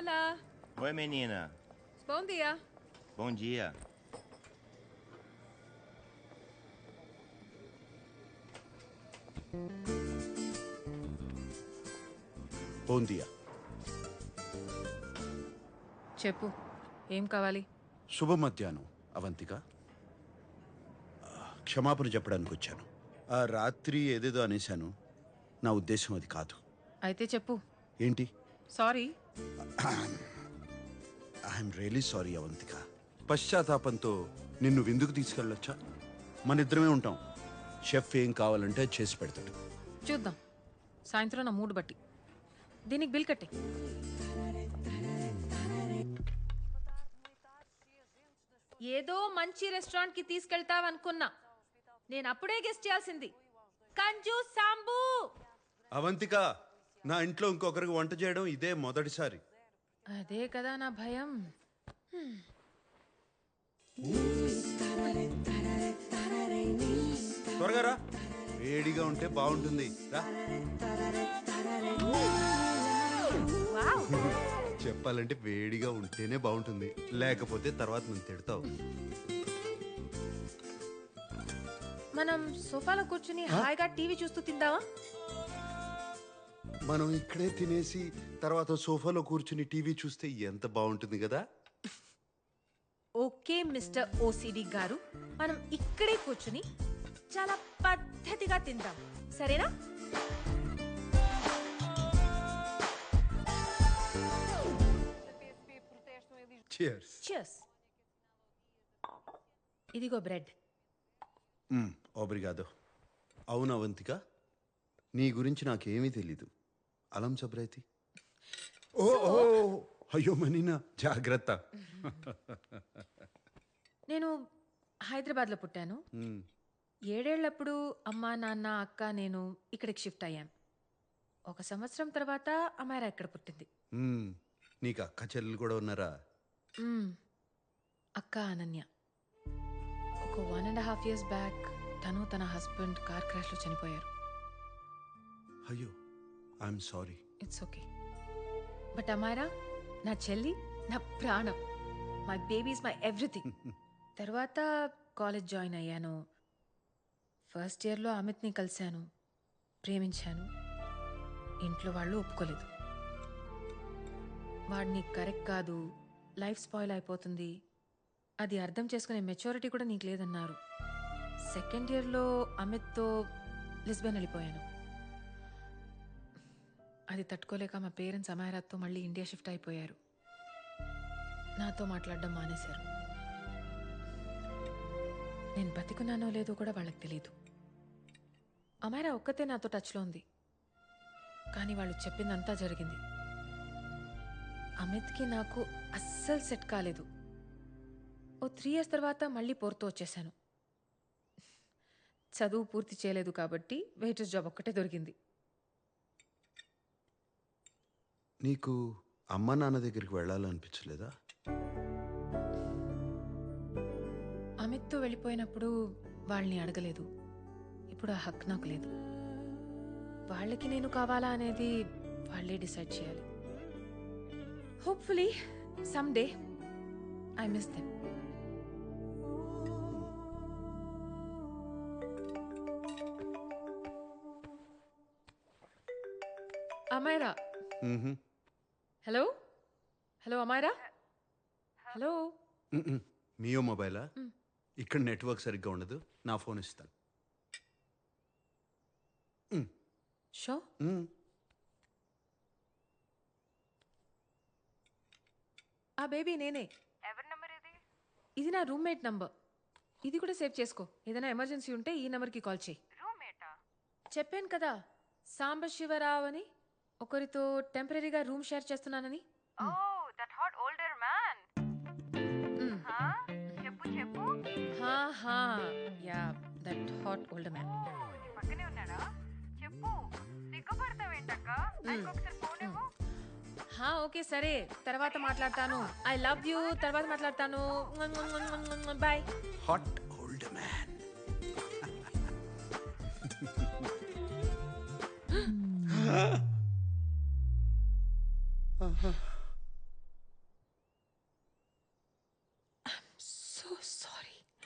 Olá. Oi, menina. Bom dia. Bom dia. Bom dia. చెప్పు ఏం కావాలి? శుభ మధ్యాహ్నం అవంతిక. క్షమాపణ చెప్పడానికి వచ్చాను. ఆ రాత్రి ఏదేదో అనేశాను. నా ఉద్దేశం అది కాదు. అయితే చెప్పు. ఏంటి? Sorry. I'm really sorry Avantika. పశ్చాత్తాపంతో నిన్ను విందుకు తీసుకెళ్ళొచ్చా? మన ఇద్దరమే ఉంటాం. షెఫ్ ఏం కావాలంటే అది చేసి పెడతాడు. చూద్దాం సాయంత్రం నా మూడ్ బట్టి. దీనికి బిల్ కట్టే. ఏదో మంచి రెస్టారెంట్ కి తీసుకెళ్తావనుకున్నా. నేను అప్పుడే గెస్ట్ చేయాల్సింది. కంజు సాంబు. అవంతిక, నా ఇంట్లో ఇంకొకరికి వంట చేయడం ఇదే మొదటిసారి. అదే కదా నా భయం. త్వరగా రా, వేడిగా ఉంటే బాగుంటుంది. రా. వావ్. చెప్పాలంటే వేడిగా ఉంటేనే బాగుంటుంది, లేకపోతే తర్వాత నువ్వు తిడతావు. మనం సోఫాలో కూర్చుని హాయిగా టీవీ చూస్తూ తిందామా? మనం ఇక్కడే తినేసి తర్వాత సోఫాలో కూర్చుని టీవీ చూస్తే ఎంత బాగుంటుంది కదా. ఓకే మిస్టర్ ఓసిడి గారు, మనం ఇక్కడే కూర్చుని చాలా పద్ధతిగా తిందాం, సరేనా? Cheers. Cheers. ఇదిగో బ్రెడ్. ఓబ్రిగాదో. అవును అవంతిక, నీ గురించి నాకేమీ తెలీదు. అలం సబ్రైతి. ఓ ఓ, అయ్యో మనీనా, జాగ్రత్త. నేను హైదరాబాద్లో పుట్టాను. 7 ఏళ్లప్పుడు అమ్మ నాన్న అక్క నేను ఇక్కడికి షిఫ్ట్ అయ్యాం. 1 సంవత్సరం తర్వాత అమ్మాయి ఇక్కడ పుట్టింది. నీకు అక్క చెల్లెలు కూడా ఉన్నారా? అక్క అనన్య. ఒక 1.5 years బ్యాక్ తను తన హస్బెండ్ కార్ క్రాష్లో చనిపోయారు. అయ్యో, I'm sorry. It's okay. But అమ్మాయిరా నా చెల్లి, నా ప్రాణం. My baby is my everything. తర్వాత కాలేజ్ జాయిన్ అయ్యాను. ఫస్ట్ ఇయర్లో అమిత్ని కలిశాను, ప్రేమించాను. ఇంట్లో వాళ్ళు ఒప్పుకోలేదు. వాడిని కరెక్ట్ కాదు, లైఫ్ స్పాయిల్ అయిపోతుంది, అది అర్థం చేసుకునే మెచ్యూరిటీ కూడా నీకు లేదన్నారు. సెకండ్ ఇయర్లో అమిత్తో లిస్బన్ వెళ్ళిపోయాను. అది తట్టుకోలేక మా పేరెంట్స్ అమాయరాత్తో మళ్ళీ ఇండియా షిఫ్ట్ అయిపోయారు. నాతో మాట్లాడడం మానేశారు. నేను బతికున్నానో లేదో కూడా వాళ్ళకి తెలీదు. అమాయరా ఒక్కతే నాతో టచ్లో ఉంది, కానీ వాళ్ళు చెప్పిందంతా జరిగింది. అమిత్కి నాకు అస్సలు సెట్ కాలేదు. ఓ 3 years తర్వాత మళ్ళీ పోర్తో వచ్చేసాను. చదువు పూర్తి చేయలేదు కాబట్టి వెయిటర్స్ జాబ్ ఒక్కటే దొరికింది. నీకు అమ్మ నాన్న దగ్గరికి వెళ్ళాలనిపించలేదా? అమిత్తో వెళ్ళిపోయినప్పుడు వాళ్ళని అడగలేదు. ఇప్పుడు ఆ హక్కు నాకు లేదు. వాళ్ళకి నేను కావాలా అనేది వాళ్ళే డిసైడ్ చేయాలి. Hopefully someday I miss them. Amaira. Hello hello Amaira. Hello. మియో మొబైలా? ఇక్కడ నెట్వర్క్ సరిగ్గా ఉండదు, నా ఫోన్ ఇస్తాను. షో. ఆ బేబీ నేనే. ఎవరి నంబర్ ఇది? ఇది నా రూమ్మేట్ నంబర్. ఇది కూడా సేవ్ చేసుకో. ఏదైనా ఎమర్జెన్సీ ఉంటే ఈ నంబర్కి కాల్ చేయి. రూమ్మేటా? చెప్పాను కదా సాంబశివరావు అని, ఒకరితో టెంపరీగా రూమ్ షేర్ చేస్తున్నానని. Oh that hot older man. చెప్పు చెప్పు. Yeah that hot older man. నీ పక్కనే ఉన్నాడా? చెప్పు. సిగ్గుపడతావేంటక్క? ఒకసారి ఫోన్ ఇవ్వు. ఓకే సరే, తర్వాత మాట్లాడతాను. ఐ లవ్ యూ, తర్వాత మాట్లాడతాను. బాయ్. Hot old man.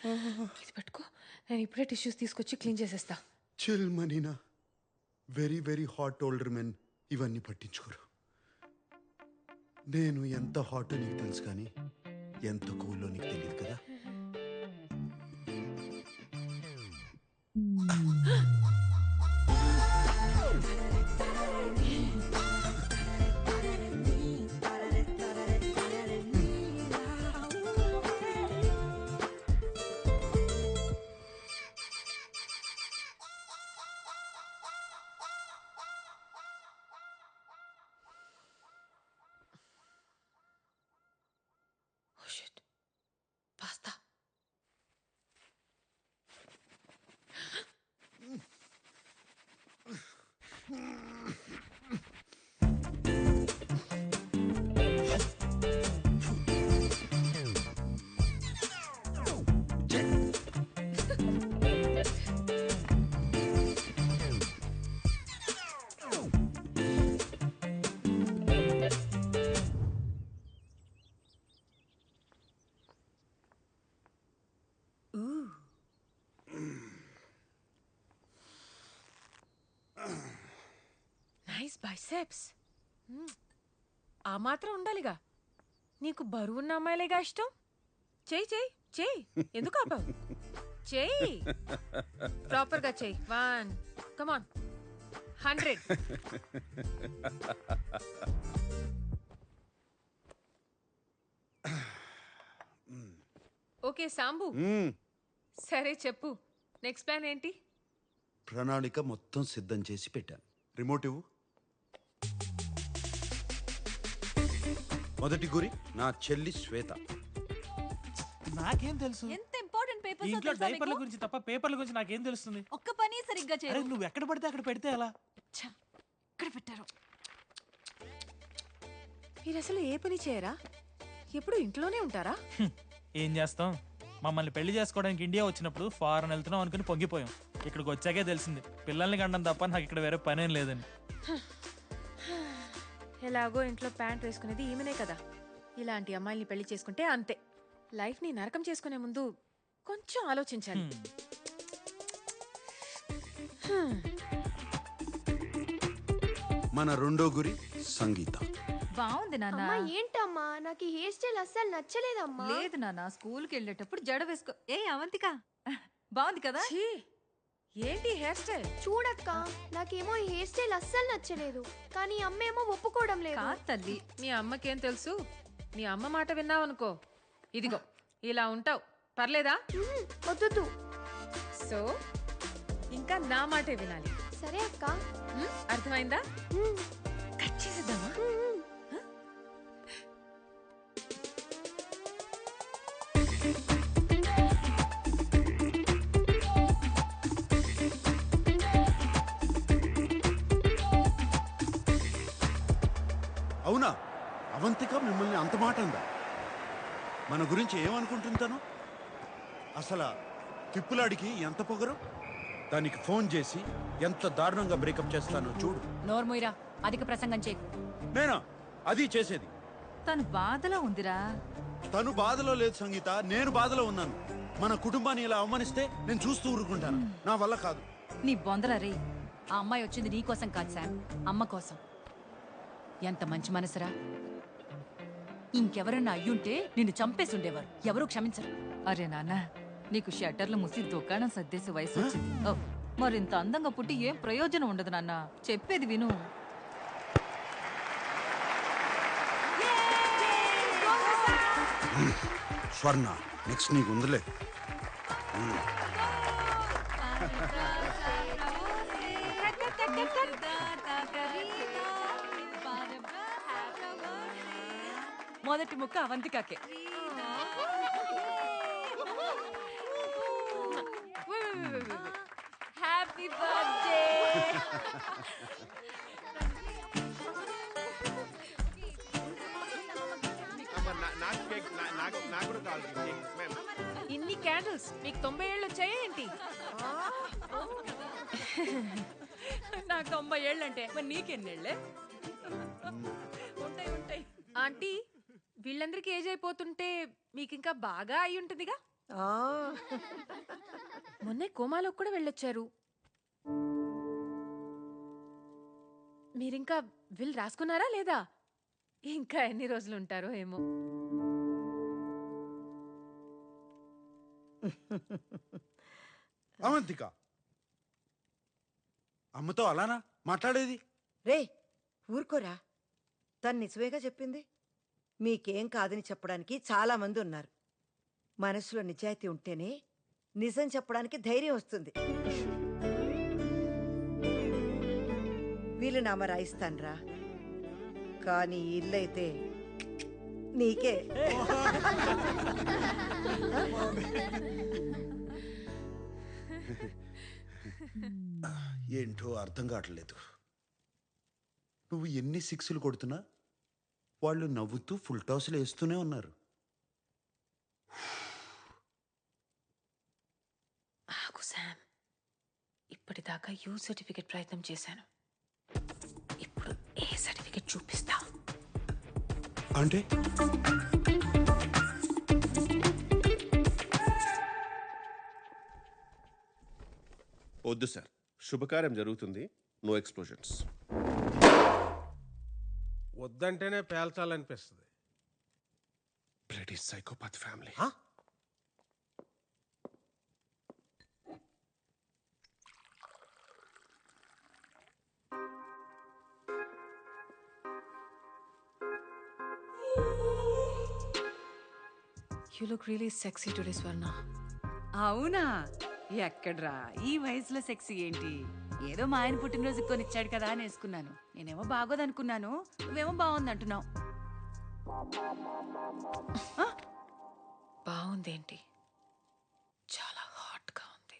ఇది పట్టుకో, నేను ఇప్పుడే టిష్యూస్ తీసుకొచ్చి క్లీన్ చేసేస్తా. చిల్ మనీనా. Very very hot older men ఇవన్నీ పట్టించుకోరు. నేను ఎంత హాట్ నీకు తెలుసు కానీ ఎంత కూల్లో నీకు తెలియదు కదా. Oh shit. Pasta. Nice biceps. ఆ మాత్రం ఉండాలిగా. నీకు బరువున్న అమ్మాయిలేగా ఇష్టం. చెయ్యి చెయ్యి చెయ్యి, ఎందుకు ఆపావు? చెయ్యి, ప్రాపర్గా చెయ్యి. 1, కమాన్, 100. ఓకే సాంబు, సరే చెప్పు, నెక్స్ట్ ప్లాన్ ఏంటి? ప్రణాళిక మొత్తం సిద్ధం చేసి పెట్టాను. రిమోట్ ఇవ్వు. మొదటి గురి నా చెల్లి శ్వేత. నాకేం తెలుసు? ఎంత ఇంపార్టెంట్ పేపర్స్ ఇంట్లో డైపర్ల గురించి తప్ప పేపర్ల గురించి నాకేం తెలుస్తుంది? ఒక్క పని సరిగ్గా అరే చేయరు. నువ్వు ఎక్కడ పడితే అక్కడ పెడితే ఎలా? ఛ, ఇక్కడ పెట్టారు. మీరు అసలు ఏ పని చేయరా? ఎప్పుడు ఇంట్లోనే ఉంటారా? ఏం చేస్తాం, మమ్మల్ని పెళ్లి చేసుకోవడానికి ఇండియా వచ్చినప్పుడు ఫారెన్ వెళ్తున్నాం అనుకుని పొంగిపోయాం. ఇక్కడికి వచ్చాకే తెలిసింది పిల్లల్ని కండం తప్ప నాకు ఇక్కడ వేరే పనేం లేదని. ఎలాగో ఇంట్లో ప్యాంట్ వేసుకునేది ఈమెనే కదా. ఇలాంటి అమ్మాయిల్ని పెళ్లి చేసుకుంటే అంతే. లైఫ్ని నరకం చేసుకునే ముందు కొంచెం ఆలోచించాలి. మన రెండో గురి సంగీత. బాగుంది నాన్న. అమ్మా ఏంటమ్మా, నాకు ఈ హెయిర్ స్టైల్ అస్సలు నచ్చలేదమ్మా. లేదు నాన్న, స్కూల్ కి వెళ్ళేటప్పుడు జడ వేసుకో. ఏ అవంతిక, బాగుంది కదా? ఛీ, ఏంటి హెయిర్ స్టైల్? చూడక్క, నాకేమో ఈ హెయిర్ స్టైల్ అస్సలు నచ్చలేదు, కానీ అమ్మేమో ఒప్పుకోవడం లేదు. కాదు తల్లి. మీ అమ్మకేం తెలుసు? మీ అమ్మ మాట విన్నావనుకో, ఇదిగో ఇలా ఉంటావు. పర్లేదా? వద్దు. సో ఇంకా నా మాటే వినాలి. సరే అక్క. అర్థమైందా? కట్ చేసేద్దామా? అవునా? అవంతిక మిమ్మల్ని అంత మాట అందా? మన గురించి ఏమనుకుంటుంటాను? అసలు తిప్పులాడికి ఎంత పొగరు. దానికి ఫోన్ చేసి ఎంత దారుణంగా బ్రేకప్ చేస్తానో చూడు. నోర్మోయిరా, అధిక ప్రసంగం చేయకు. నేనా అది చేసేది? తను బాధలో ఉందిరా. తను బాధలో లేదు సంగీత, నేను బాధలో ఉన్నాను. మన కుటుంబాన్ని ఇలా అవమానిస్తే నేను చూస్తూ ఊరుకుంటాను. నా వల్ల కాదు. నీ బొందరా రే. ఆ అమ్మాయి వచ్చింది నీ కోసం కాదు శామ్, అమ్మ కోసం. ఎంత మంచి మనసురా. ఇంకెవరన్నా అయ్యుంటే నిన్ను చంపేసి ఉండేవారు. ఎవరూ క్షమించరు. అరే నాన్న, నీకు షట్టర్లు మూసి దుకాణం సర్దేసి వయసు వచ్చింది. ఓ, మరింత అందంగా పుట్టి ఏం ప్రయోజనం ఉండదు నాన్న. చెప్పేది విను. స్వర్ణ, నెక్స్ట్ నీకు ఉందిలే. మొదటి ముక్క అవంతికాకే. Happy birthday. ఇన్ని క్యాండిల్స్, మీకు 90 ఏళ్ళు వచ్చాయా ఏంటి? నాకు 90 ఏళ్ళంటే మరి నీకెన్నేళ్లే? ఉంటాయి. ఆంటీ, వీళ్ళందరికీ ఏజ్ అయిపోతుంటే మీకు ఇంకా బాగా అయి ఉంటుందిగా? ఆ, మొన్నే కోమాలోకి కూడా వెళ్ళొచ్చారు. మీరింకా విల్ రాసుకున్నారా లేదా? ఇంకా ఎన్ని రోజులు ఉంటారో ఏమో. అవంతిక, అమ్మతో అలానా మాట్లాడేది? రే ఊరుకోరా, తను నిజమేగా చెప్పింది. మీకేం కాదని చెప్పడానికి చాలా మంది ఉన్నారు. మనసులో నిజాయితీ ఉంటేనే నిజం చెప్పడానికి ధైర్యం వస్తుంది. వీలునామా రాయిస్తాన్రా, కానీ ఈ ఇల్లు అయితే నీకే. ఏంటో అర్థం కావట్లేదు. నువ్వు ఎన్ని సిక్స్లు కొడుతున్నా వాళ్ళు నవ్వుతూ ఫుల్ టాస్లు వేస్తూనే ఉన్నారు. ఆగు శామ్, ఇప్పటిదాకా యూ సర్టిఫికెట్ ప్రయత్నం చేశాను. ఇప్పుడు ఏ సర్టిఫికెట్ చూపిస్తా? అంటే వద్దు సార్, శుభకార్యం జరుగుతుంది, నో ఎక్స్ప్లోజన్స్. వద్దంటేనే పేల్చాలనిపిస్తుంది. Bloody psychopath family. You look really sexy today, Swarna. అవునా? ఎక్కడ్రా ఈ వయసులో సెక్సీ ఏంటి? ఏదో మా ఆయన పుట్టినరోజు కొనిచ్చాడు కదా అని వేసుకున్నాను. నేనేమో బాగోదనుకున్నాను, నువ్వేమో బాగుంది అంటున్నావు. బాగుందేంటి? చాలా హాట్ గా ఉంది.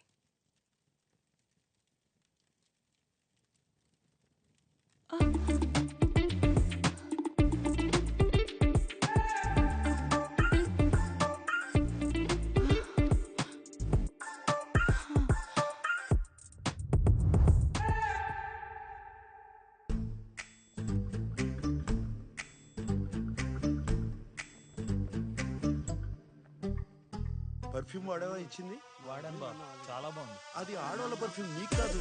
పర్ఫ్యూమ్ వాడేవా ఇచ్చింది? వాడాను బా, చాలా బాగుంది. అది ఆడవాళ్ళ పర్ఫ్యూమ్, నీకు కాదు.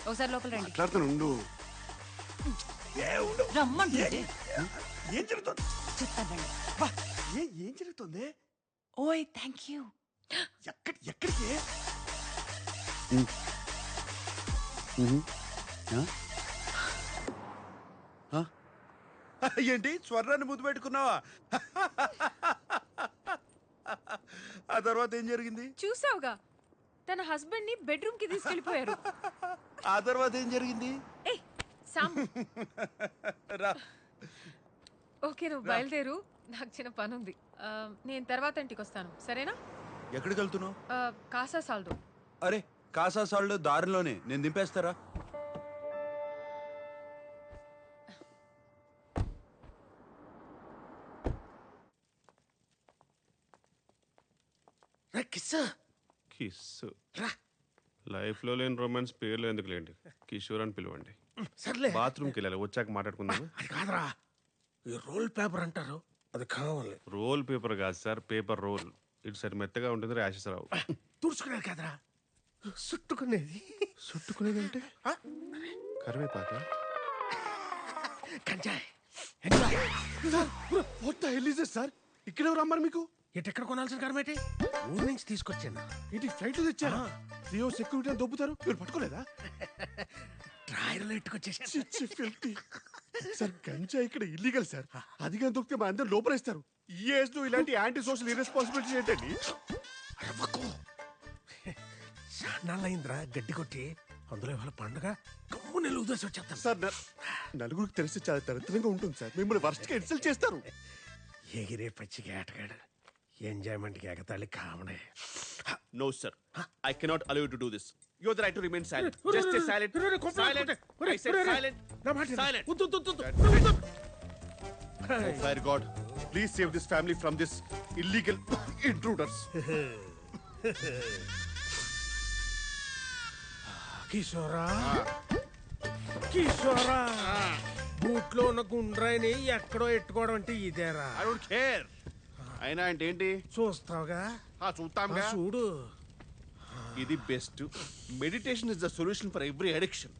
ఒకసారి లోపల రండి. మాట్లాడుతుండు. రమ్మంటుంటే ఏం జరుగుతుంది? చెప్తాను రండి. ఏం జరుగుతుంది? ఓయ్ థ్యాంక్ యూ. ఎక్కడికి? ఏంటి స్వర్ణాన్ని ముద్దు పెట్టుకున్నావా? ఆ తర్వాత ఏం జరిగింది? చూసావుగా, తన హస్బెండ్ ని బెడ్రూమ్ కి తీసుకెళ్లిపోయారు. ఆ తర్వాత ఏం జరిగింది? ఏ సామ్, రా. ఓకే నువ్వు బయలుదేరు, నాకు చిన్న పని ఉంది. నేను తర్వాత ఇంటికి వస్తాను, సరేనా? ఎక్కడికి వెళ్తున్నావు? కాసా సాల్దో. అరే కాసా సాల్డ్ దారిలోనే, నేను దింపేస్తారా? కిస్ లైఫ్ లో లేని రొమాన్స్ పేర్లు ఎందుకులేండి, కిషోర్ అని పిలవండి. సర్లే, బాత్రూమ్కి వెళ్ళాలి, వచ్చాక మాట్లాడుకుందాం. అది కాదురా, ఈ రోల్ పేపర్ అంటారు, అది కావాలి. రోల్ పేపర్ కాదు సార్, పేపర్ రోల్. ఇటు సరి మెత్తగా ఉంటుంది, ర్యాషెస్ రావు. తుడుచుకునేది కాదురా, చుట్టుకునేది. చుట్టుకునేది అంటే కరివేపాక. కంచాయ్. సార్ ఇక్కడ ఎవరు అమ్మారు మీకు? ఎక్కడ కొనాల్సిన కరమేటి? ఊరు నుంచి తీసుకొచ్చాను. ఇది ఫ్లైట్ లో తెచ్చారా? జియో సెక్యూరిటీ అని దొబ్బుతారు, మీరు పట్టుకోలేదా? డ్రాయర్లో ఎట్టుకొచ్చేసాను. సార్ గంజా ఇక్కడ ఇల్లీగల్ సార్, అది కానీ దొరికితే మా అందరు లోపలేస్తారు. ఈ ఏజ్ లో ఇలాంటి యాంటీ సోషల్ ఇర్రెస్పాన్సిబిలిటీ ఏంటండి? చాన్నాళ్ళయిందిరా గడ్డి కొట్టి, అందులో ఇవాళ పండుగ కమ్ము నెల ఉదేసి వచ్చేస్తాను. సార్ నలుగురికి తెలిసి చాలా దరిద్రంగా ఉంటుంది సార్, మిమ్మల్ని వర్స్ట్ గా ఇన్సల్ట్ చేస్తారు. ఎగిరే పచ్చిగా ఆటగాడు, ఎంజాయ్మెంట్కి ఎగతాళి కామనే. No sir, I cannot allow you to do this. You have the right to remain silent. Just stay silent. Silent. I said silent. Silent. Oh fire God, please save this family from this illegal intruders. కిషోరా కిషోరా బూట్లో ఉన్న గుండ్రాయిని ఎక్కడో ఎట్టుకోవడం అంటే ఇదేరా. I don't care. అయినా అంటే ఏంటి? చూస్తావుగా? చూస్తాంగా. చూడు. ఇది best. Meditation is the solution for every addiction.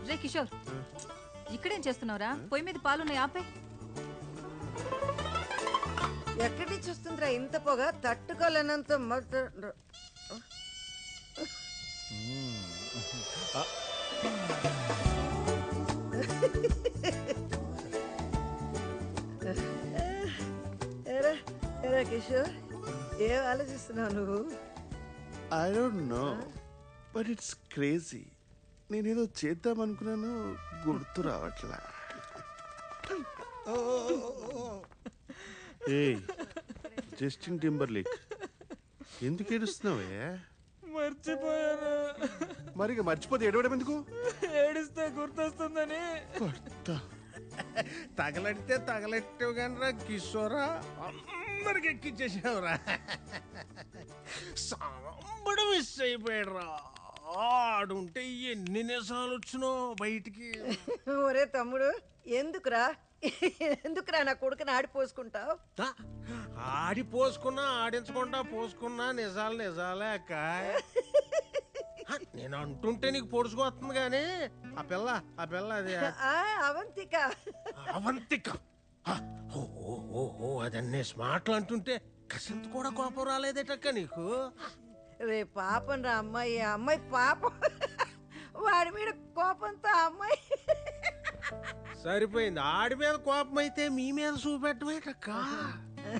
రే కిషోర్, ఇక్కడేం చేస్తున్నావురా? పొయ్యి మీద పాలున్నాయి, ఆపే. ఎక్కడి నుంచి వస్తుందిరా ఇంత పొగ? తట్టుకోలేనంత ఎరా కిషోర్, ఏం ఆలోచిస్తున్నావు నువ్వు? I don't no but it's crazy. నేనేదో చేద్దాం అనుకున్నాను, గుర్తు రావట్లా. ఏయ్ జస్టిన్ టింబర్లేక్, ఎందుకు ఏడుస్తున్నావే? మర్చిపోయాను. మరి ఇక మర్చిపోతే ఏడవడం ఎందుకు? ఏడిస్తే గుర్తొస్తుందని. తగలడితే తగలెట్టావు కానీ రా కిషోరా, అందరికి ఎక్కిచ్చేసావురా. సాంబడు మిస్ అయిపోయాడు రా. ఆడుంటే ఎన్ని నిజాలు వచ్చినో బయటికి. ఒరే తమ్ముడు, ఎందుకురా నా కొడుకుని ఆడిపోసుకుంటావు? ఆడిపోసుకున్నా ఆడించకుండా పోసుకున్నా నిజాలు నిజాలే అక్క. నేను అంటుంటే నీకు పొడుచుకొస్తుంది కానీ ఆ పిల్ల అది అవంతిక. అవంతిక ఓ అదన్నీ స్మార్ట్లు అంటుంటే కసంత కూడా కోపం రాలేదేటక్క నీకు? రే పాపం రా అమ్మాయి, అమ్మాయి పాపం. వాడి మీద కోపంతో అమ్మాయి సరిపోయింది. ఆడి మీద కోపం అయితే మీ మీద చూపెట్టమేటక్క.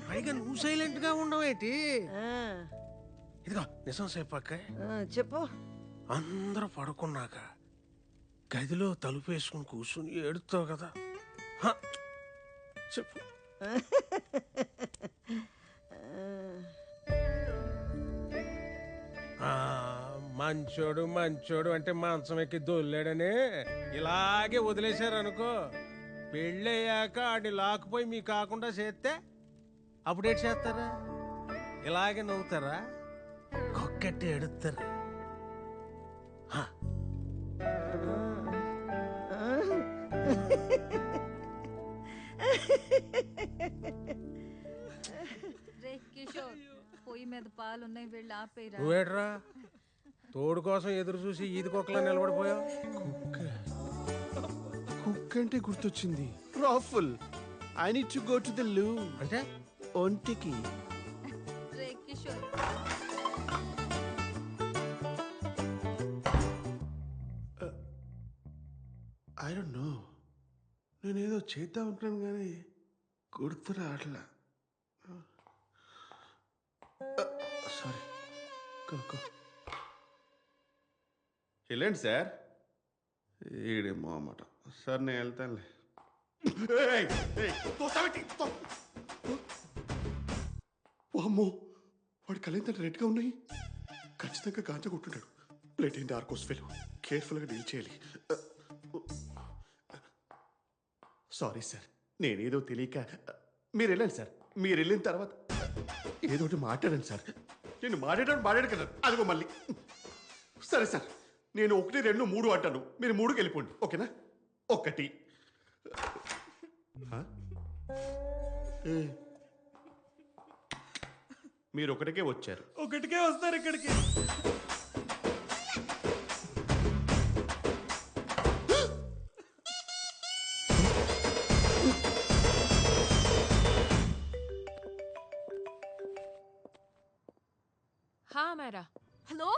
పైగా నువ్వు సైలెంట్ గా ఉండవేటి? ఇదిగో నిజం చెప్పక్క. చెప్పు. అందరూ పడుకున్నాక గదిలో తలుపు వేసుకుని కూర్చుని ఏడుతావు కదా, చెప్పు. మంచోడు అంటే మంచం ఎక్కి దొల్లాడని ఇలాగే వదిలేశారనుకో, పెళ్ళయ్యాక ఆడిని లాక్కుపోయి మీ కాకుండా చేస్తే అప్పుడేటి చేస్తారా? ఇలాగే నవ్వుతారా? ఒక్కటి ఎడుతారు. రే కిషోర్, పొయ్యి మీద పాలున్నాయి, వెళ్ళి ఆపేరా. నువ్వేట్రా తోడు కోసం ఎదురు చూసి ఈది కుక్కలా నిలబడిపోయావు? కుక్ అంటే గుర్తొచ్చింది. రాఫుల్, I need to go to the loo. అంటే ఒంటికి. రే కిషోర్, ఐ డోంట్ నో, నేనేదో చేద్దాం అనుకున్నాను కానీ గుర్తు రావట్లా. సారీ. వెళ్ళండి సార్. ఈడేమో అన్నమాట. సార్ నేను వెళ్తానులే. అమ్మో, వాడి కళ్ళేంత రెడ్గా ఉన్నాయి. ఖచ్చితంగా గాంజా కొట్టుంటాడు. ప్లేట్ ఏంటి ఆర్కోస్ ఫెలో, కేర్ఫుల్గా డీల్ చేయాలి. సారీ సార్, నేనేదో తెలియక. మీరు వెళ్ళండి సార్. మీరు వెళ్ళిన తర్వాత ఏదో ఒకటి మాట్లాడండి సార్. నేను మాట్లాడాను కదా, అదిగో మళ్ళీ. సరే సార్, నేను 1, 2, 3 అంటాను, మీరు 3కి వెళ్ళిపోండి, ఓకేనా? 1. మీరు 1కే వచ్చారు. 1కే వస్తారు ఇక్కడికి. हाँ मेरा. హలో